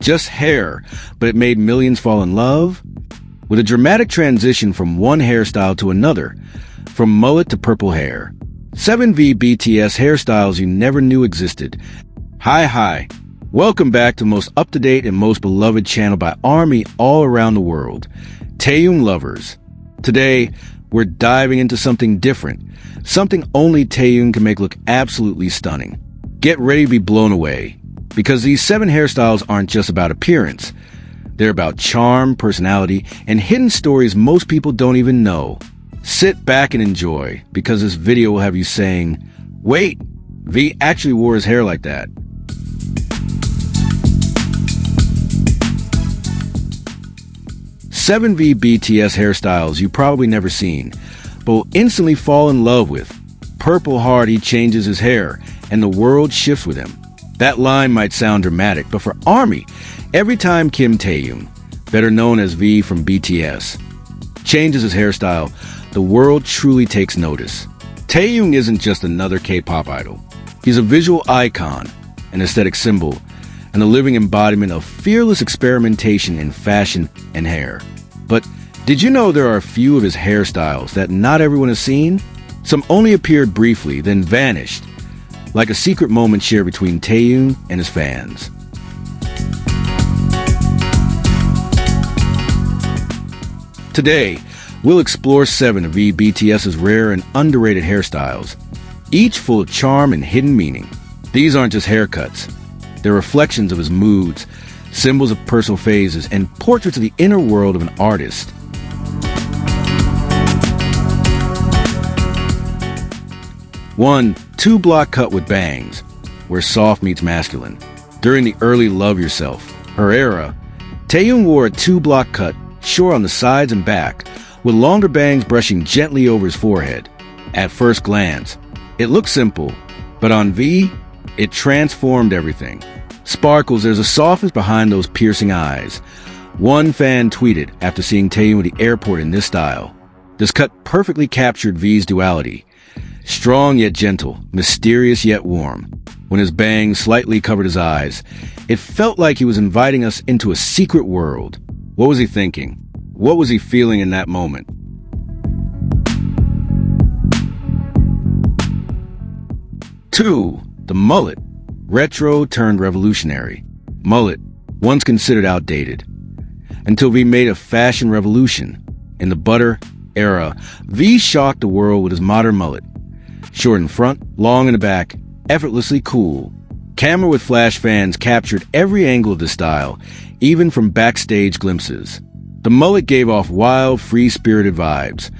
just hair, but it made millions fall in love? With a dramatic transition from one hairstyle to another, from mullet to purple hair. 7 VBTS hairstyles you never knew existed. Hi. Welcome back to the most up-to-date and most beloved channel by ARMY all around the world, Taehyung Lovers. Today, we're diving into something different, something only Taehyung can make look absolutely stunning. Get ready to be blown away, because these 7 hairstyles aren't just about appearance. They're about charm, personality, and hidden stories most people don't even know. Sit back and enjoy, because this video will have you saying, wait, V actually wore his hair like that. Seven V BTS hairstyles you've probably never seen, but will instantly fall in love with. PurpleHairV changes his hair, and the world shifts with him. That line might sound dramatic, but for ARMY, every time Kim Taehyung, better known as V from BTS, changes his hairstyle, the world truly takes notice. Taehyung isn't just another K-pop idol. He's a visual icon, an aesthetic symbol, and a living embodiment of fearless experimentation in fashion and hair. But did you know there are a few of his hairstyles that not everyone has seen? Some only appeared briefly, then vanished, like a secret moment shared between Taehyung and his fans. Today, we'll explore 7 of VBTS's rare and underrated hairstyles, each full of charm and hidden meaning. These aren't just haircuts. They're reflections of his moods, symbols of personal phases, and portraits of the inner world of an artist. One, 2-block cut with bangs, where soft meets masculine. During the early Love Yourself, her era, Taehyung wore a 2-block cut, short on the sides and back, with longer bangs brushing gently over his forehead. At first glance, it looked simple, but on V, it transformed everything. Sparkles, there's a softness behind those piercing eyes. One fan tweeted after seeing Taehyung at the airport in this style, "This cut perfectly captured V's duality. Strong yet gentle, mysterious yet warm. When his bangs slightly covered his eyes, it felt like he was inviting us into a secret world." What was he thinking? What was he feeling in that moment? Two, the mullet. Retro turned revolutionary. Mullet, once considered outdated, until V made a fashion revolution. In the butter era, V shocked the world with his modern mullet. Short in front, long in the back, effortlessly cool. Camera with flash fans captured every angle of the style, even from backstage glimpses. The mullet gave off wild, free-spirited vibes,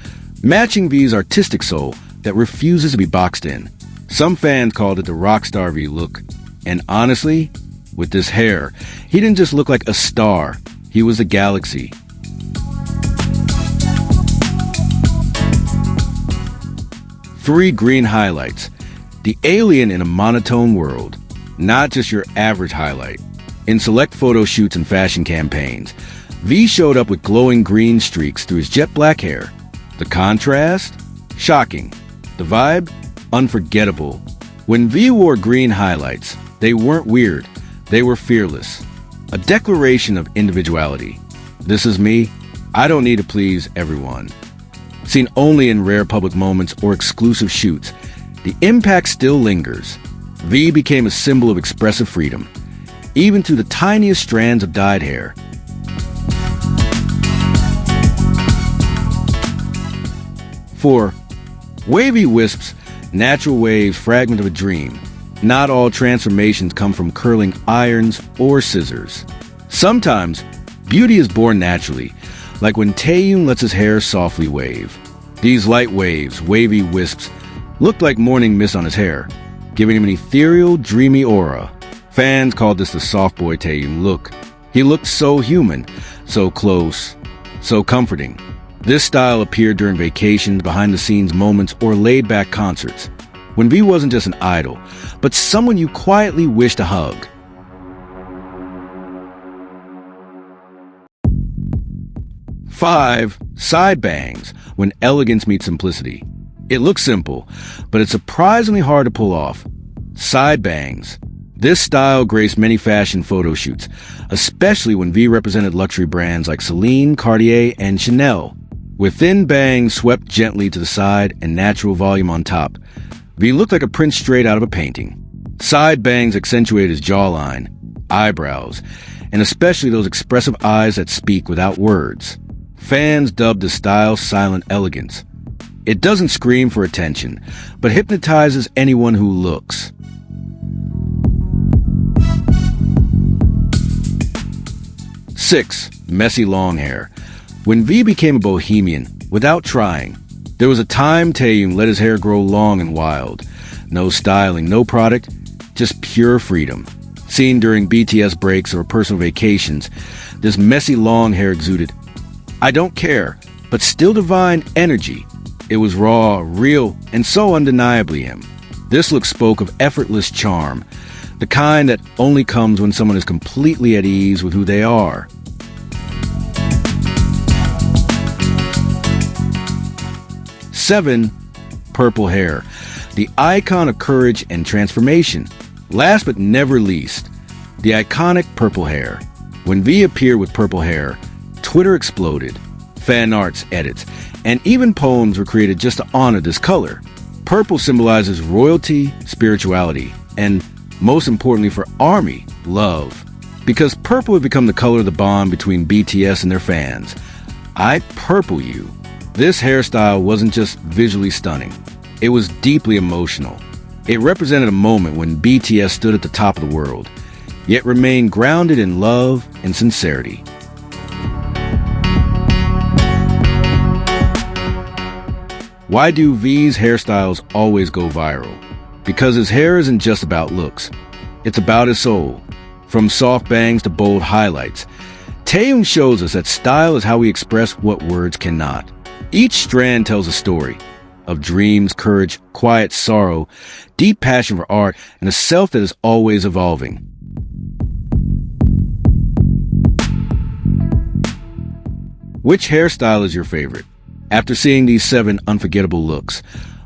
matching V's artistic soul that refuses to be boxed in. Some fans called it the rockstar V look. And honestly, with this hair, he didn't just look like a star, he was a galaxy. Three, green highlights. The alien in a monotone world. Not just your average highlight. In select photo shoots and fashion campaigns, V showed up with glowing green streaks through his jet black hair. The contrast? Shocking. The vibe? Unforgettable. When V wore green highlights, they weren't weird, they were fearless. A declaration of individuality. This is me, I don't need to please everyone. Seen only in rare public moments or exclusive shoots, the impact still lingers. V became a symbol of expressive freedom, even to the tiniest strands of dyed hair. Four, wavy wisps, natural waves, fragment of a dream. Not all transformations come from curling irons or scissors. Sometimes, beauty is born naturally, like when Taehyung lets his hair softly wave. These light waves, wavy wisps, looked like morning mist on his hair, giving him an ethereal, dreamy aura. Fans called this the soft boy Taehyung look. He looked so human, so close, so comforting. This style appeared during vacations, behind-the-scenes moments, or laid-back concerts, when V wasn't just an idol, but someone you quietly wished to hug. 5. Side bangs, when elegance meets simplicity. It looks simple, but it's surprisingly hard to pull off. Side bangs. This style graced many fashion photo shoots, especially when V represented luxury brands like Celine, Cartier, and Chanel. With thin bangs swept gently to the side and natural volume on top, V looked like a prince straight out of a painting. Side bangs accentuated his jawline, eyebrows, and especially those expressive eyes that speak without words. Fans dubbed the style silent elegance. It doesn't scream for attention, but hypnotizes anyone who looks. 6. Messy long hair. When V became a bohemian, without trying, there was a time Taehyung let his hair grow long and wild. No styling, no product, just pure freedom. Seen during BTS breaks or personal vacations, this messy long hair exuded, "I don't care," but still divine energy. It was raw, real, and so undeniably him. This look spoke of effortless charm, the kind that only comes when someone is completely at ease with who they are. 7. Purple hair, the icon of courage and transformation. Last but never least, the iconic purple hair. When V appeared with purple hair, Twitter exploded. Fan arts, edits, and even poems were created just to honor this color. Purple symbolizes royalty, spirituality, and most importantly for ARMY, love. Because purple had become the color of the bond between BTS and their fans. I purple you. This hairstyle wasn't just visually stunning. It was deeply emotional. It represented a moment when BTS stood at the top of the world, yet remained grounded in love and sincerity. Why do V's hairstyles always go viral? Because his hair isn't just about looks. It's about his soul. From soft bangs to bold highlights, Taehyung shows us that style is how we express what words cannot. Each strand tells a story of dreams, courage, quiet sorrow, deep passion for art, and a self that is always evolving. Which hairstyle is your favorite? After seeing these 7 unforgettable looks,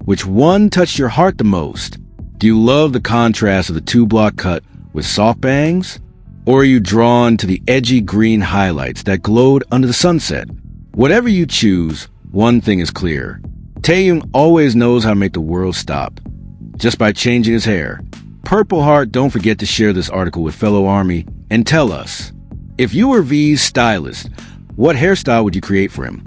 which one touched your heart the most? Do you love the contrast of the 2-block cut with soft bangs? Or are you drawn to the edgy green highlights that glowed under the sunset? Whatever you choose, one thing is clear. Taehyung always knows how to make the world stop, just by changing his hair. Purple Heart, don't forget to share this article with fellow ARMY and tell us, if you were V's stylist, what hairstyle would you create for him?